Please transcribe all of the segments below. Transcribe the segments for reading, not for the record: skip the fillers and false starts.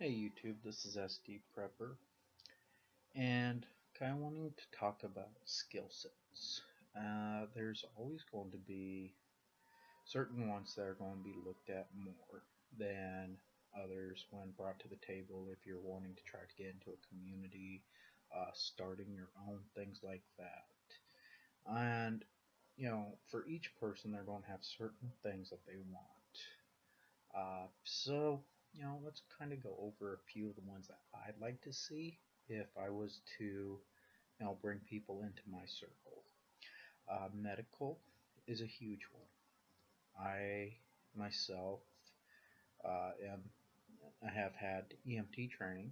Hey YouTube, this is SD Prepper, and kind of wanting to talk about skill sets. There's always going to be certain ones that are going to be looked at more than others when brought to the table if you're wanting to try to get into a community, starting your own, things like that. And, for each person, they're going to have certain things that they want. Let's kind of go over a few of the ones that I'd like to see if I was to, bring people into my circle. Medical is a huge one. I myself am I have had EMT training,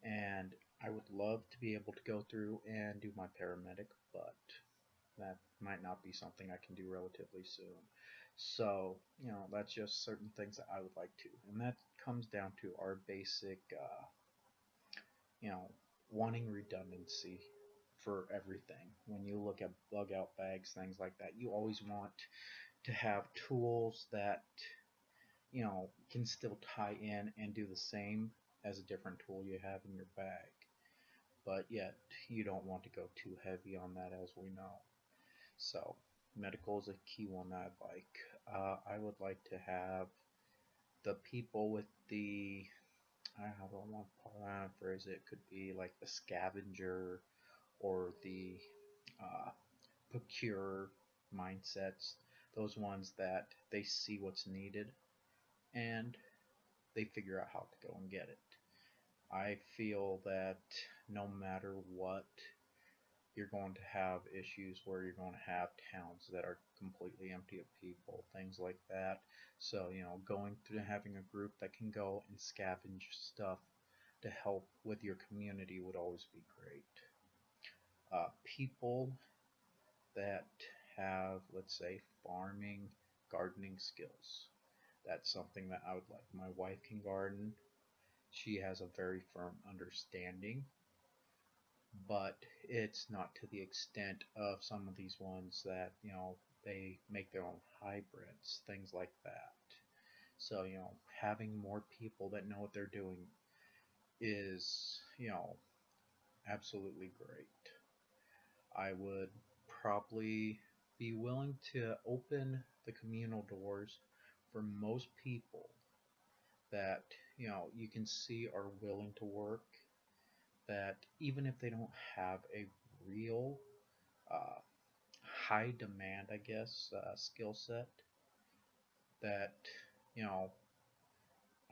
and I would love to be able to go through and do my paramedic, but that might not be something I can do relatively soon. So, that's just certain things that I would like to. And that comes down to our basic, you know, wanting redundancy for everything. When you look at bug out bags, things like that, you always want to have tools that, can still tie in and do the same as a different tool you have in your bag. But yet, you don't want to go too heavy on that, as we know. So, medical is a key one I'd like. I would like to have the people with the, how do I want to phrase it? It could be like the scavenger or the uh, procure mindsets. Those ones that they see what's needed and they figure out how to go and get it. I feel that no matter what, you're going to have issues where you're going to have towns that are completely empty of people, things like that. So, going through having a group that can go and scavenge stuff to help with your community would always be great. People that have, let's say, farming, gardening skills. That's something that I would like. My wife can garden. She has a very firm understanding, but it's not to the extent of some of these ones that, they make their own hybrids, things like that. So, having more people that know what they're doing is, absolutely great. I would probably be willing to open the communal doors for most people that, you can see are willing to work, that even if they don't have a real uh, high demand, I guess, skill set, that, you know,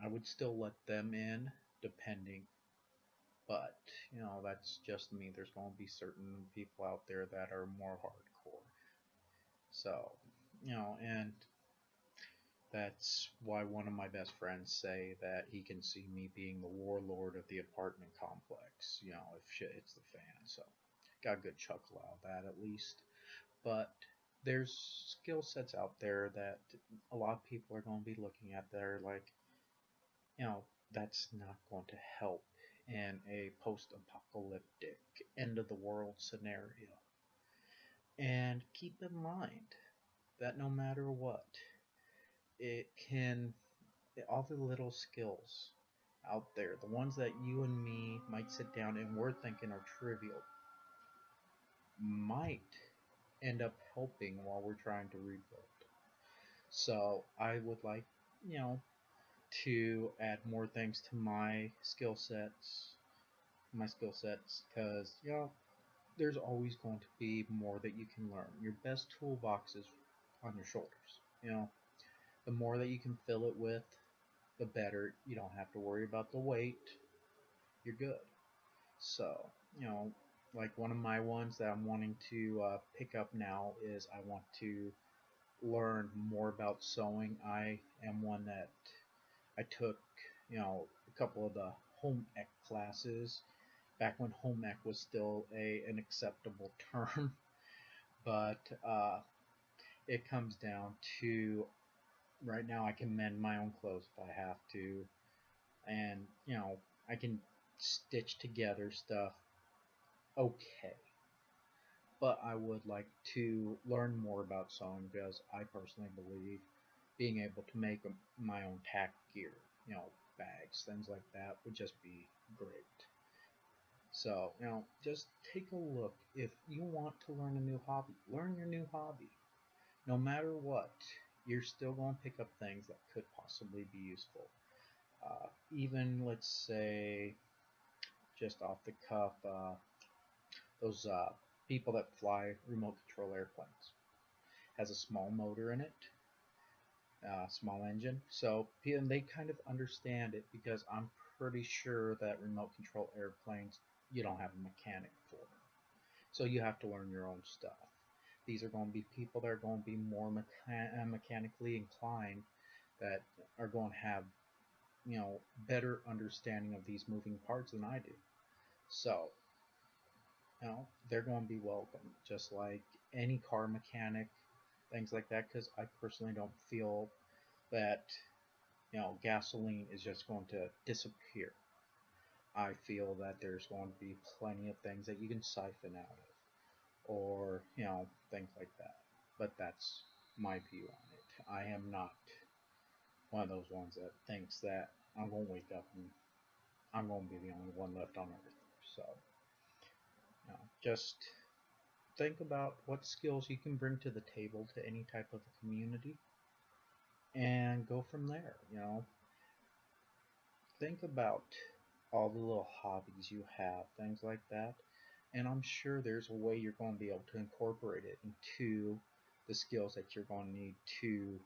I would still let them in depending. But, that's just me. There's going to be certain people out there that are more hardcore. So, and that's why one of my best friends say that he can see me being the warlord of the apartment complex, if shit hits the fan. So, got a good chuckle out of that at least. But there's skill sets out there that a lot of people are going to be looking at that are like, you know, that's not going to help in a post-apocalyptic end of the world scenario. And keep in mind that no matter what, it can, all the little skills out there, the ones that you and me might sit down and we're thinking are trivial, might end up helping while we're trying to rebuild. So I would like, you know, to add more things to my skill sets, because there's always going to be more that you can learn. Your best toolbox is on your shoulders. The more that you can fill it with, the better. You don't have to worry about the weight. You're good. So, like one of my ones that I'm wanting to pick up now is I want to learn more about sewing. I am one that I took, a couple of the home ec classes back when home ec was still an acceptable term, but it comes down to right now I can mend my own clothes if I have to, and I can stitch together stuff okay. But I would like to learn more about sewing because I personally believe being able to make my own tack gear, bags, things like that would just be great. So, just take a look. If you want to learn a new hobby, learn your new hobby. No matter what, you're still going to pick up things that could possibly be useful. Even, let's say, just off the cuff, those people that fly remote control airplanes has a small motor in it, small engine. So and they kind of understand it because I'm pretty sure that remote control airplanes you don't have a mechanic for them. So you have to learn your own stuff. These are going to be people that are going to be more mechanically inclined, that are going to have better understanding of these moving parts than I do. So they're going to be welcome, just like any car mechanic, things like that. Because I personally don't feel that gasoline is just going to disappear. I feel that there's going to be plenty of things that you can siphon out of, or things like that. But that's my view on it. I am not one of those ones that thinks that I'm going to wake up and I'm going to be the only one left on Earth. So just think about what skills you can bring to the table to any type of a community, and go from there. Think about all the little hobbies you have, things like that, and I'm sure there's a way you're going to be able to incorporate it into the skills that you're going to need to,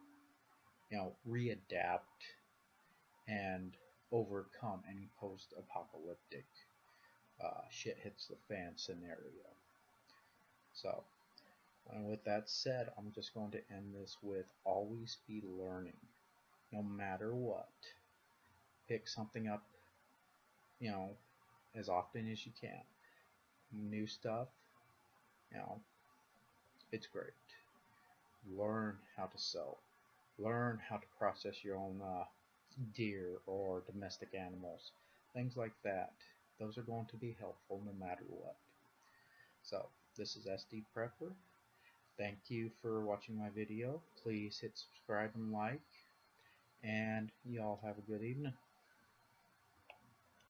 readapt and overcome any post-apocalyptic shit hits the fan scenario. So, with that said, I'm just going to end this with always be learning, no matter what. Pick something up, as often as you can. New stuff, you know, it's great. Learn how to sell. Learn how to process your own deer or domestic animals. Things like that. Those are going to be helpful no matter what. So, this is SD Prepper. Thank you for watching my video. Please hit subscribe and like. And y'all have a good evening.